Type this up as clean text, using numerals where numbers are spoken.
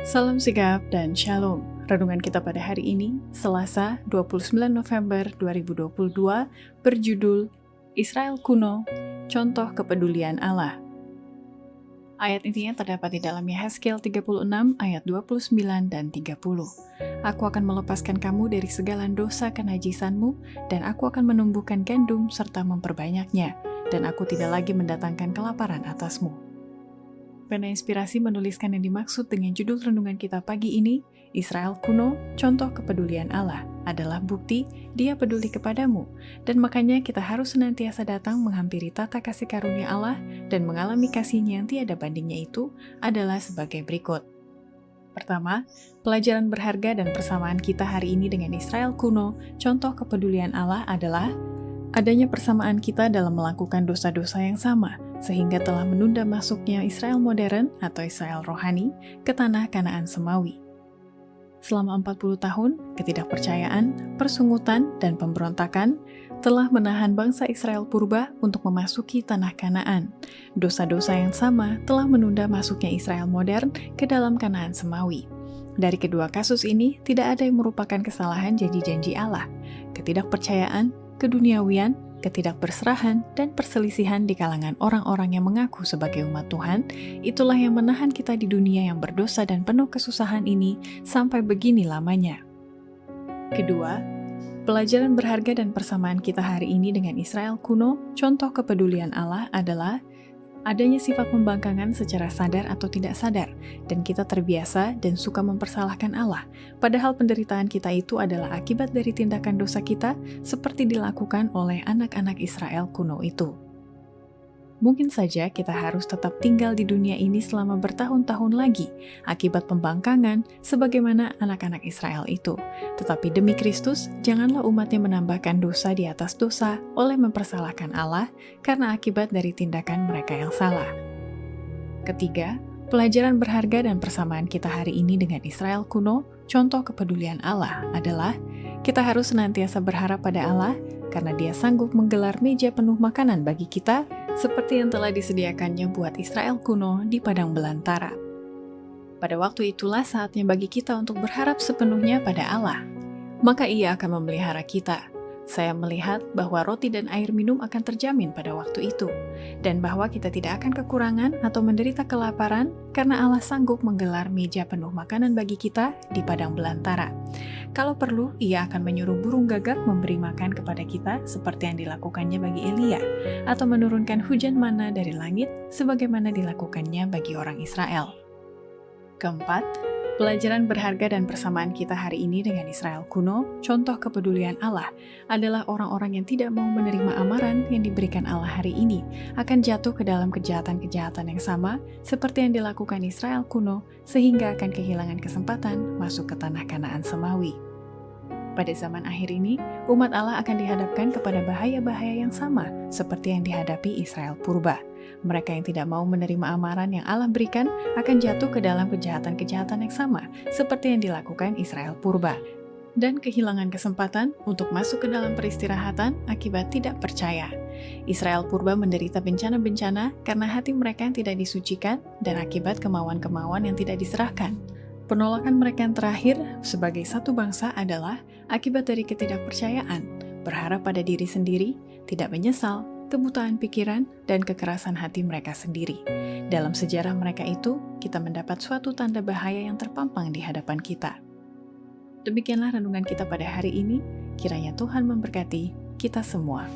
Salam sigap dan shalom. Renungan kita pada hari ini, Selasa 29 November 2022, berjudul Israel Kuno, Contoh Kepedulian Allah. Ayat intinya terdapat di dalam Yehezkiel 36 ayat 29 dan 30. Aku akan melepaskan kamu dari segala dosa kenajisanmu, dan aku akan menumbuhkan gandum serta memperbanyaknya, dan aku tidak lagi mendatangkan kelaparan atasmu. Pena Inspirasi menuliskan yang dimaksud dengan judul renungan kita pagi ini, Israel Kuno, Contoh Kepedulian Allah, adalah bukti Dia peduli kepadamu, dan makanya kita harus senantiasa datang menghampiri tata kasih karunia Allah dan mengalami kasih-Nya yang tiada bandingnya itu adalah sebagai berikut. Pertama, pelajaran berharga dan persamaan kita hari ini dengan Israel Kuno, Contoh Kepedulian Allah adalah adanya persamaan kita dalam melakukan dosa-dosa yang sama, sehingga telah menunda masuknya Israel modern atau Israel rohani ke tanah Kanaan Semawi. Selama 40 tahun, ketidakpercayaan, persungutan, dan pemberontakan telah menahan bangsa Israel purba untuk memasuki tanah Kanaan. Dosa-dosa yang sama telah menunda masuknya Israel modern ke dalam Kanaan Semawi. Dari kedua kasus ini, tidak ada yang merupakan kesalahan janji-janji Allah. Ketidakpercayaan, keduniawian, ketidakberserahan, dan perselisihan di kalangan orang-orang yang mengaku sebagai umat Tuhan, itulah yang menahan kita di dunia yang berdosa dan penuh kesusahan ini sampai begini lamanya. Kedua, pelajaran berharga dan persamaan kita hari ini dengan Israel Kuno, Contoh Kepedulian Allah adalah adanya sifat pembangkangan secara sadar atau tidak sadar, dan kita terbiasa dan suka mempersalahkan Allah, padahal penderitaan kita itu adalah akibat dari tindakan dosa kita seperti dilakukan oleh anak-anak Israel kuno itu. Mungkin saja kita harus tetap tinggal di dunia ini selama bertahun-tahun lagi akibat pembangkangan sebagaimana anak-anak Israel itu. Tetapi demi Kristus, janganlah umatnya menambahkan dosa di atas dosa oleh mempersalahkan Allah karena akibat dari tindakan mereka yang salah. Ketiga, pelajaran berharga dan persamaan kita hari ini dengan Israel kuno, Contoh Kepedulian Allah adalah kita harus senantiasa berharap pada Allah karena Dia sanggup menggelar meja penuh makanan bagi kita seperti yang telah disediakannya buat Israel kuno di padang belantara. Pada waktu itulah saatnya bagi kita untuk berharap sepenuhnya pada Allah. Maka Ia akan memelihara kita. Saya melihat bahwa roti dan air minum akan terjamin pada waktu itu, dan bahwa kita tidak akan kekurangan atau menderita kelaparan karena Allah sanggup menggelar meja penuh makanan bagi kita di padang belantara. Kalau perlu, Ia akan menyuruh burung gagak memberi makan kepada kita seperti yang dilakukannya bagi Elia, atau menurunkan hujan mana dari langit sebagaimana dilakukannya bagi orang Israel. Keempat, pelajaran berharga dan persamaan kita hari ini dengan Israel kuno, Contoh Kepedulian Allah, adalah orang-orang yang tidak mau menerima amaran yang diberikan Allah hari ini, akan jatuh ke dalam kejahatan-kejahatan yang sama seperti yang dilakukan Israel kuno, sehingga akan kehilangan kesempatan masuk ke tanah Kanaan Semawi. Pada zaman akhir ini, umat Allah akan dihadapkan kepada bahaya-bahaya yang sama seperti yang dihadapi Israel purba. Mereka yang tidak mau menerima amaran yang Allah berikan akan jatuh ke dalam kejahatan-kejahatan yang sama seperti yang dilakukan Israel purba, dan kehilangan kesempatan untuk masuk ke dalam peristirahatan akibat tidak percaya. Israel purba menderita bencana-bencana karena hati mereka yang tidak disucikan dan akibat kemauan-kemauan yang tidak diserahkan. Penolakan mereka yang terakhir sebagai satu bangsa adalah akibat dari ketidakpercayaan, berharap pada diri sendiri, tidak menyesal, kebutaan pikiran, dan kekerasan hati mereka sendiri. Dalam sejarah mereka itu, kita mendapat suatu tanda bahaya yang terpampang di hadapan kita. Demikianlah renungan kita pada hari ini, kiranya Tuhan memberkati kita semua.